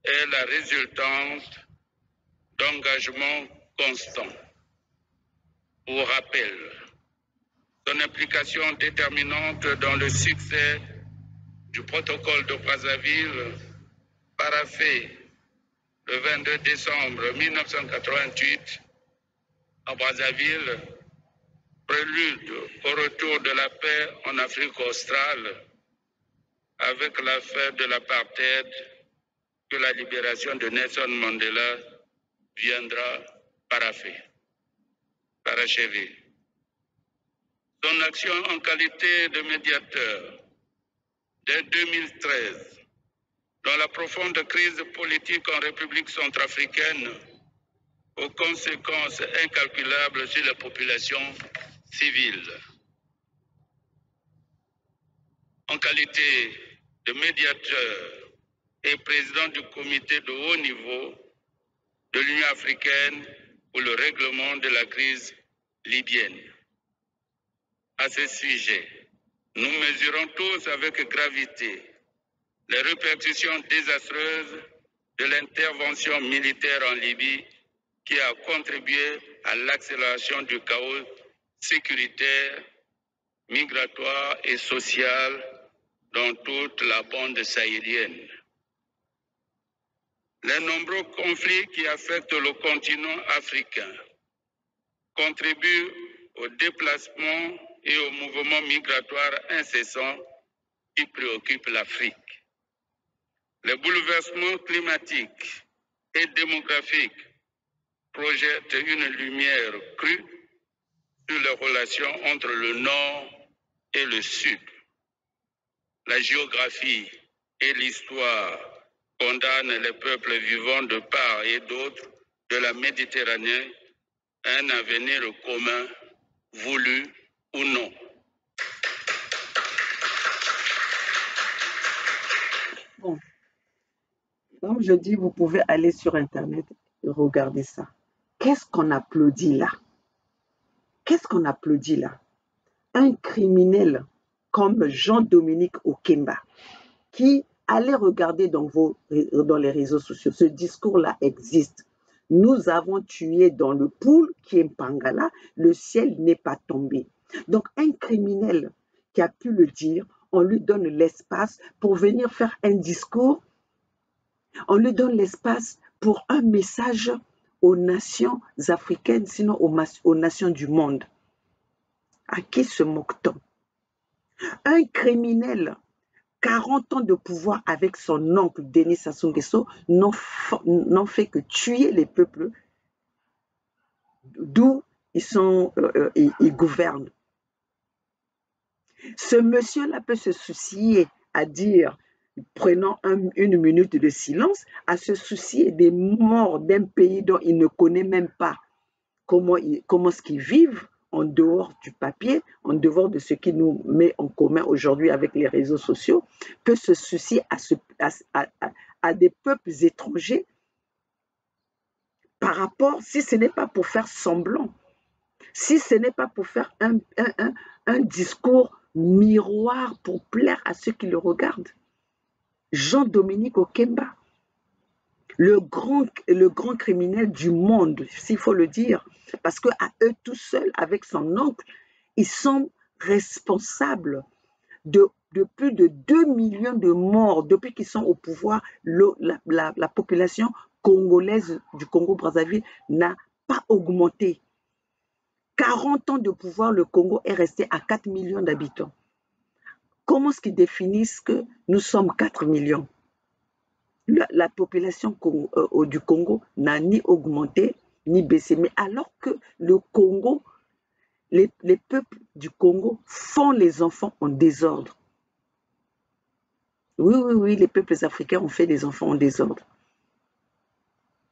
[SPEAKER 4] est la résultante d'engagements constants. Pour rappel, son implication déterminante dans le succès du protocole de Brazzaville, paraphé le 22 décembre 1988 à Brazzaville, prélude au retour de la paix en Afrique australe avec la fin de l'apartheid que la libération de Nelson Mandela viendra parachever. Son action en qualité de médiateur dès 2013 dans la profonde crise politique en République centrafricaine aux conséquences incalculables sur la population civile. En qualité de médiateur et président du comité de haut niveau de l'Union africaine pour le règlement de la crise libyenne. À ce sujet, nous mesurons tous avec gravité les répercussions désastreuses de l'intervention militaire en Libye qui a contribué à l'accélération du chaos sécuritaire, migratoire et social dans toute la bande sahélienne. Les nombreux conflits qui affectent le continent africain contribuent au déplacement et au mouvement migratoire incessant qui préoccupe l'Afrique. Les bouleversements climatiques et démographiques projettent une lumière crue sur les relations entre le Nord et le Sud. La géographie et l'histoire condamnent les peuples vivant de part et d'autre de la Méditerranée à un avenir commun, voulu ou non.
[SPEAKER 1] Bon. Comme je dis, vous pouvez aller sur Internet et regarder ça. Qu'est-ce qu'on applaudit là? Qu'est-ce qu'on applaudit là? Un criminel comme Jean-Dominique Okemba, qui allez regarder dans les réseaux sociaux, ce discours-là existe. nous avons tué dans le pool qui est Mpangala, le ciel n'est pas tombé. Donc un criminel qui a pu le dire, on lui donne l'espace pour venir faire un discours, on lui donne l'espace pour un message aux nations africaines, sinon aux nations du monde. À qui se moque-t-on? Un criminel, 40 ans de pouvoir avec son oncle Denis Sassou Nguesso, n'ont fait que tuer les peuples d'où ils gouvernent. Ce monsieur-là peut se soucier à dire, prenant une minute de silence, à se soucier des morts d'un pays dont il ne connaît même pas comment ce qu'ils vivent en dehors du papier, en dehors de ce qui nous met en commun aujourd'hui avec les réseaux sociaux, peut se soucier à des peuples étrangers par rapport, si ce n'est pas pour faire semblant, si ce n'est pas pour faire un discours miroir pour plaire à ceux qui le regardent. Jean-Dominique Okemba, le grand criminel du monde, s'il faut le dire, parce qu'à eux tout seuls, avec son oncle, ils sont responsables de plus de 2 millions de morts depuis qu'ils sont au pouvoir. La population congolaise du Congo-Brazzaville n'a pas augmenté. 40 ans de pouvoir, le Congo est resté à 4 millions d'habitants. Comment est-ce qu'ils définissent que nous sommes 4 millions? La population du Congo n'a ni augmenté, ni baissé. Mais alors que le Congo, les peuples du Congo font les enfants en désordre. Oui, les peuples africains ont fait des enfants en désordre.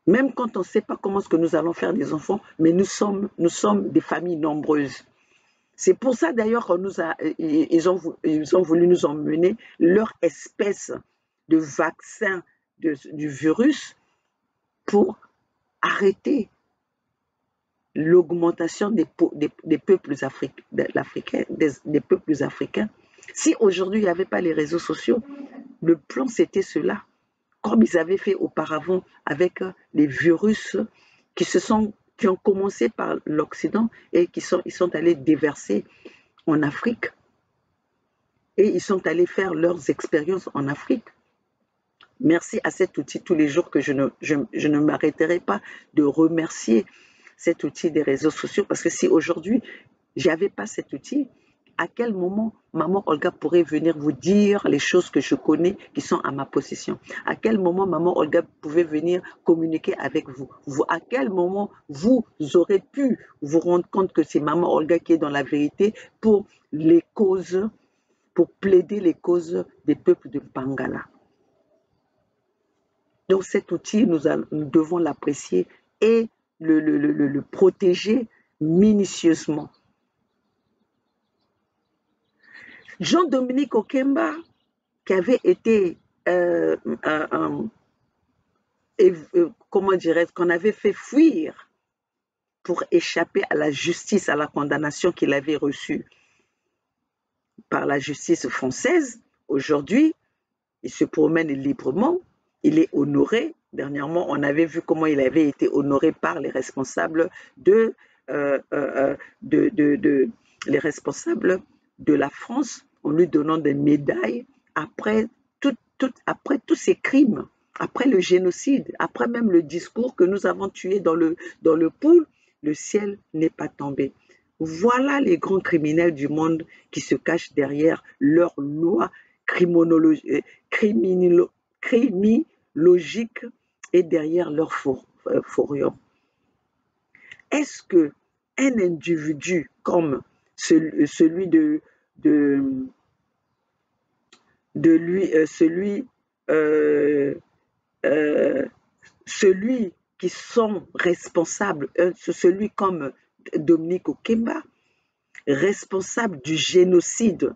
[SPEAKER 1] Même quand on ne sait pas comment est-ce que nous allons faire des enfants, mais nous sommes des familles nombreuses. C'est pour ça d'ailleurs qu'ils ont voulu nous emmener leur espèce de vaccin du virus pour arrêter l'augmentation des peuples africains. Si aujourd'hui il n'y avait pas les réseaux sociaux, le plan c'était cela, comme ils avaient fait auparavant avec les virus qui ont commencé par l'Occident et ils sont allés déverser en Afrique et ils sont allés faire leurs expériences en Afrique. Merci à cet outil tous les jours que je ne m'arrêterai pas de remercier cet outil des réseaux sociaux, parce que si aujourd'hui j'avais pas cet outil, à quel moment maman Olga pourrait venir vous dire les choses que je connais qui sont à ma possession? À quel moment maman Olga pouvait venir communiquer avec vous? À quel moment vous aurez pu vous rendre compte que c'est maman Olga qui est dans la vérité pour plaider les causes des peuples de Mpangala? Donc cet outil, nous devons l'apprécier et le protéger minutieusement. Jean-Dominique Okemba, qui avait été, comment dirais-je, qu'on avait fait fuir pour échapper à la justice, à la condamnation qu'il avait reçue par la justice française, aujourd'hui, il se promène librement, il est honoré. Dernièrement, on avait vu comment il avait été honoré par les responsables les responsables de la France, en lui donnant des médailles après tous ces crimes, après le génocide, après même le discours que nous avons tué dans le pool, le ciel n'est pas tombé. Voilà les grands criminels du monde qui se cachent derrière leurs lois criminologiques et derrière leur forion. Est-ce que un individu comme celui qui sont responsables, celui comme Dominique Okemba, responsable du génocide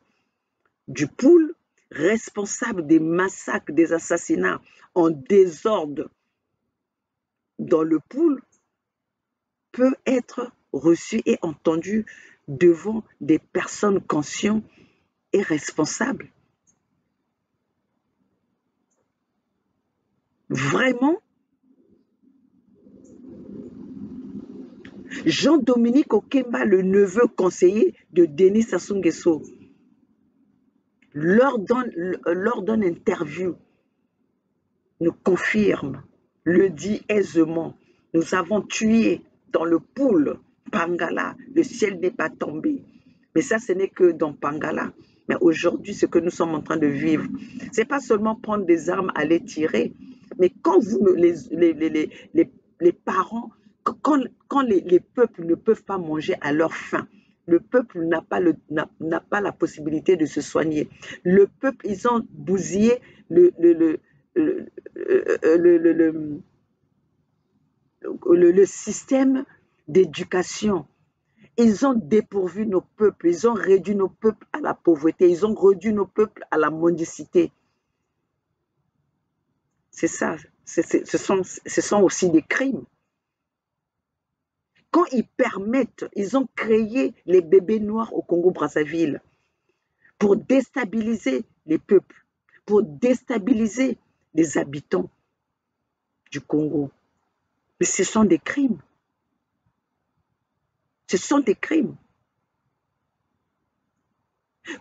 [SPEAKER 1] du pool, responsable des massacres, des assassinats en désordre dans le pool, peut être reçu et entendu devant des personnes conscientes et responsables? Vraiment, Jean-Dominique Okemba, le neveu conseiller de Denis Sassou Nguesso, lors d'une interview, nous confirme, le dit aisément, nous avons tué dans le pool Pangala, le ciel n'est pas tombé. Mais ça, ce n'est que dans Pangala. Mais aujourd'hui, ce que nous sommes en train de vivre, ce n'est pas seulement prendre des armes, aller tirer, mais quand vous, les parents, quand les peuples ne peuvent pas manger à leur faim, le peuple n'a pas la possibilité de se soigner. Le peuple, ils ont bousillé le système d'éducation. Ils ont dépourvu nos peuples, ils ont réduit nos peuples à la pauvreté, ils ont réduit nos peuples à la mendicité. C'est ça, ce sont aussi des crimes. Quand ils permettent, ils ont créé les bébés noirs au Congo-Brazzaville pour déstabiliser les peuples, pour déstabiliser les habitants du Congo. Mais ce sont des crimes. Ce sont des crimes.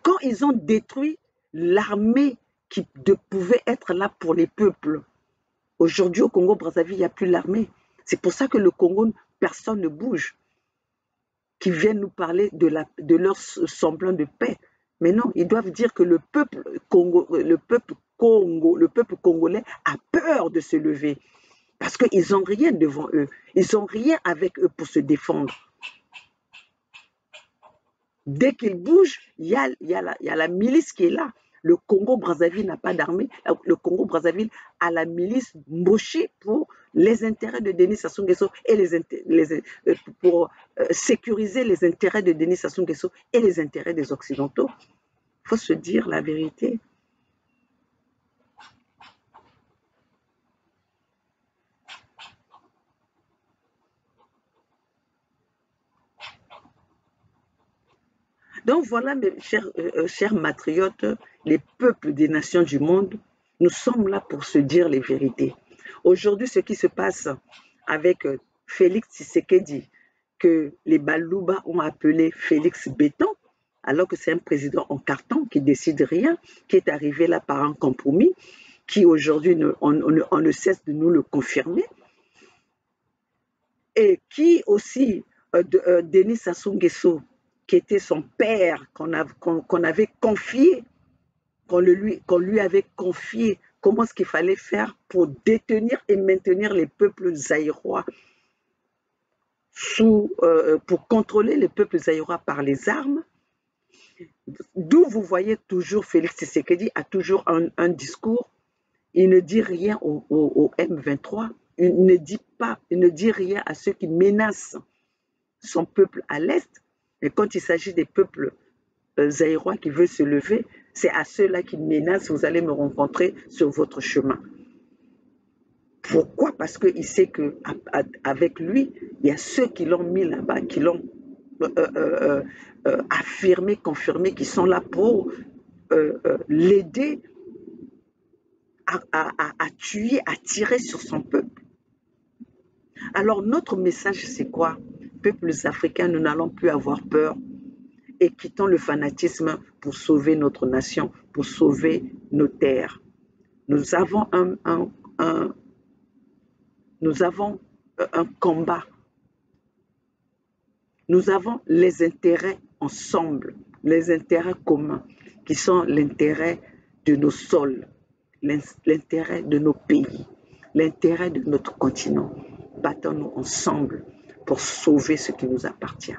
[SPEAKER 1] Quand ils ont détruit l'armée qui pouvait être là pour les peuples, aujourd'hui au Congo-Brazzaville, il n'y a plus l'armée. C'est pour ça que le Congo, personne ne bouge. Qui viennent nous parler de leur semblant de paix. Mais non, ils doivent dire que le peuple congolais a peur de se lever. Parce qu'ils n'ont rien devant eux. Ils n'ont rien avec eux pour se défendre. Dès qu'ils bougent, il y a la milice qui est là. Le Congo-Brazzaville n'a pas d'armée. Le Congo-Brazzaville a la milice Mboshi pour les intérêts de Denis Sassou Nguesso et pour sécuriser les intérêts de Denis Sassou Nguesso et les intérêts des Occidentaux. Il faut se dire la vérité. Donc voilà, mes chers matriotes, les peuples des nations du monde, nous sommes là pour se dire les vérités. Aujourd'hui, ce qui se passe avec Félix Tshisekedi, que les Balouba ont appelé Félix Béton, alors que c'est un président en carton qui décide rien, qui est arrivé là par un compromis, qui aujourd'hui, on ne cesse de nous le confirmer, et qui aussi, Denis Sassou Nguesso, qui était son père, qu'on avait confié, qu'on lui avait confié, comment est-ce qu'il fallait faire pour détenir et maintenir les peuples zaïrois, pour contrôler les peuples zaïrois par les armes. D'où vous voyez toujours Félix Tshisekedi a toujours un discours, il ne dit rien au M23, il ne dit rien à ceux qui menacent son peuple à l'Est. Mais quand il s'agit des peuples zaïrois qui veulent se lever, c'est à ceux-là qui menacent, vous allez me rencontrer sur votre chemin. Pourquoi? Parce qu'il sait qu'avec lui, il y a ceux qui l'ont mis là-bas, qui l'ont affirmé, confirmé, qui sont là pour l'aider à tuer, à tirer sur son peuple. Alors notre message, c'est quoi? Peuples africains, nous n'allons plus avoir peur et quittons le fanatisme pour sauver notre nation, pour sauver nos terres. Nous avons un combat. Nous avons les intérêts ensemble, les intérêts communs, qui sont l'intérêt de nos sols, l'intérêt de nos pays, l'intérêt de notre continent. Battons-nous ensemble pour sauver ce qui nous appartient.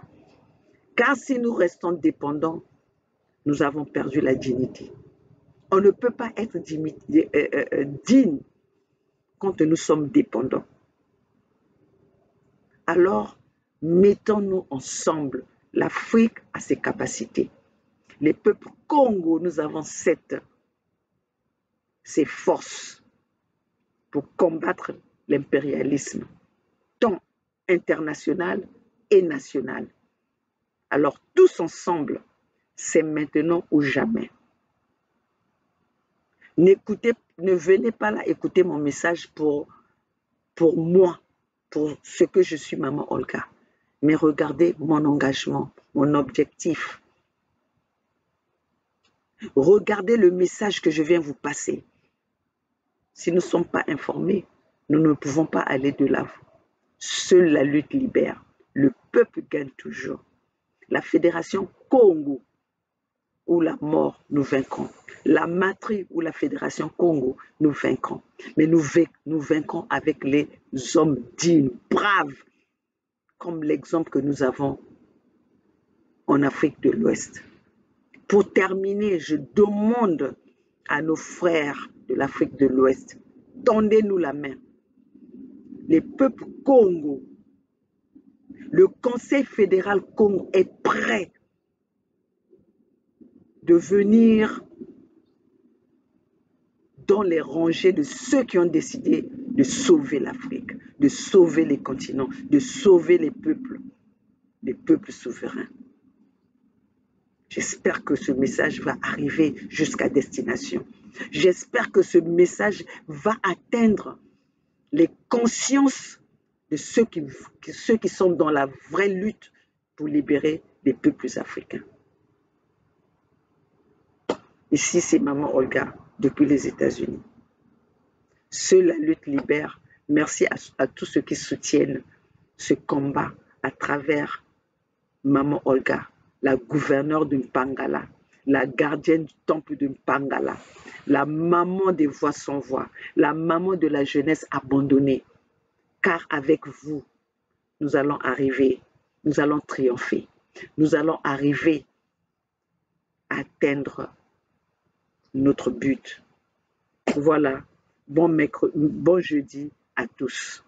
[SPEAKER 1] Car si nous restons dépendants, nous avons perdu la dignité. On ne peut pas être digne quand nous sommes dépendants. Alors, mettons-nous ensemble. L'Afrique a ses capacités. Les peuples Congo, nous avons ces forces pour combattre l'impérialisme, tant international et national. Alors, tous ensemble, c'est maintenant ou jamais. Ne venez pas là écouter mon message pour moi, pour ce que je suis, Maman Olga. Mais regardez mon engagement, mon objectif. Regardez le message que je viens vous passer. Si nous ne sommes pas informés, nous ne pouvons pas aller de l'avant. Seule la lutte libère. Le peuple gagne toujours. La Fédération Congo ou la mort, nous vaincrons. La Matrie ou la Fédération Congo, nous vaincrons. Mais nous vaincrons avec les hommes dignes, braves, comme l'exemple que nous avons en Afrique de l'Ouest. Pour terminer, je demande à nos frères de l'Afrique de l'Ouest, tendez-nous la main. Les peuples Congo, le Conseil fédéral Congo est prêt de venir dans les rangées de ceux qui ont décidé de sauver l'Afrique, de sauver les continents, de sauver les peuples souverains. J'espère que ce message va arriver jusqu'à destination. J'espère que ce message va atteindre les consciences de ceux qui sont dans la vraie lutte pour libérer les peuples africains. Ici, c'est Maman Olga depuis les États-Unis. Seule la lutte libère. Merci à tous ceux qui soutiennent ce combat à travers Maman Olga, la gouverneure de Mpangala, la gardienne du temple de Mpangala, la maman des voix sans voix, la maman de la jeunesse abandonnée. Car avec vous, nous allons arriver, nous allons triompher, nous allons arriver à atteindre notre but. Voilà, bon jeudi à tous.